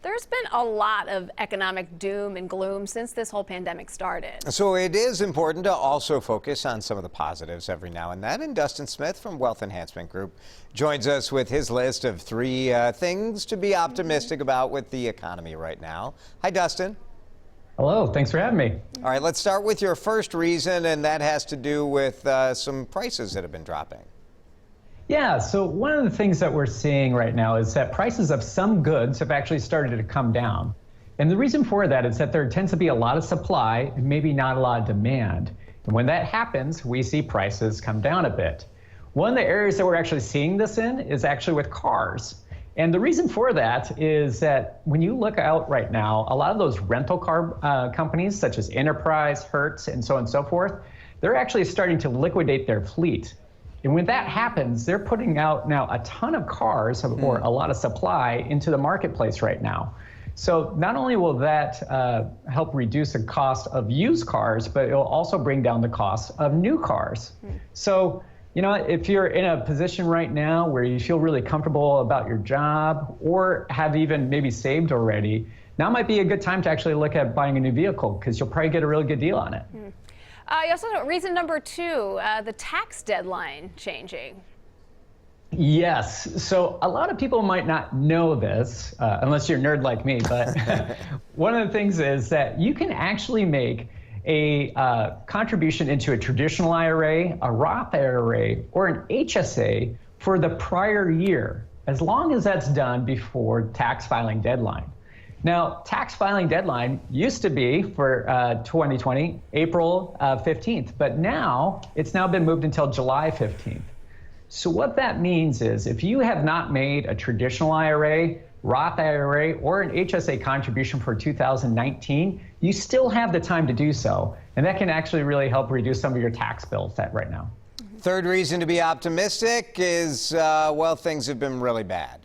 There's been a lot of economic doom and gloom since this whole pandemic started. So it is important to also focus on some of the positives every now and then. And Dustin Smith from Wealth Enhancement Group joins us with his list of three things to be optimistic about with the economy right now. Hi, Dustin. Hello, thanks for having me. All right, let's start with your first reason, and that has to do with some prices that have been dropping. Yeah, so one of the things that we're seeing right now is that prices of some goods have actually started to come down. And the reason for that is that there tends to be a lot of supply and maybe not a lot of demand. And when that happens, we see prices come down a bit. One of the areas that we're actually seeing this in is actually with cars. And the reason for that is that when you look out right now, a lot of those rental car companies such as Enterprise, Hertz, and so on and so forth, they're actually starting to liquidate their fleet. And when that happens, they're putting out now a ton of cars or a lot of supply into the marketplace right now. So not only will that help reduce the cost of used cars, but it'll also bring down the cost of new cars. So, you know, if you're in a position right now where you feel really comfortable about your job or have even maybe saved already, now might be a good time to actually look at buying a new vehicle because you'll probably get a really good deal on it. You also know reason number two, the tax deadline changing. Yes. So a lot of people might not know this, unless you're a nerd like me, but one of the things is that you can actually make a contribution into a traditional IRA, a Roth IRA, or an HSA for the prior year, as long as that's done before tax filing deadline. Now, tax filing deadline used to be for 2020, April 15th, but now it's now been moved until July 15th. So what that means is if you have not made a traditional IRA, Roth IRA, or an HSA contribution for 2019, you still have the time to do so. And that can actually really help reduce some of your tax bills right now. Third reason to be optimistic is, well, things have been really bad.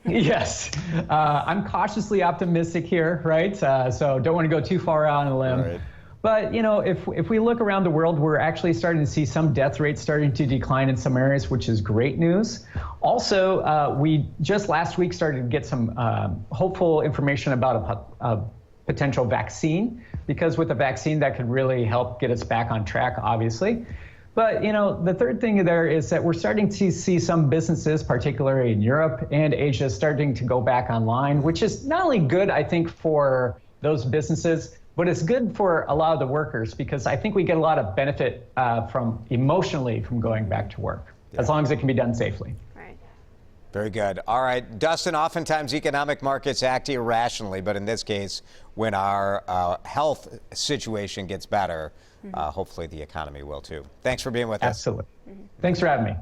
Yes, I'm cautiously optimistic here, right? So don't want to go too far out on a limb. Right. But, you know, if we look around the world, we're actually starting to see some death rates starting to decline in some areas, which is great news. Also, we just last week started to get some hopeful information about a potential vaccine, because with a vaccine that could really help get us back on track, obviously. But, you know, the third thing there is that we're starting to see some businesses, particularly in Europe and Asia, starting to go back online, which is not only good, I think, for those businesses, but it's good for a lot of the workers, because I think we get a lot of benefit from emotionally from going back to work, as long as it can be done safely. Very good. All right, Dustin, oftentimes economic markets act irrationally, but in this case, when our health situation gets better, hopefully the economy will too. Thanks for being with us. Absolutely. Thanks for having me.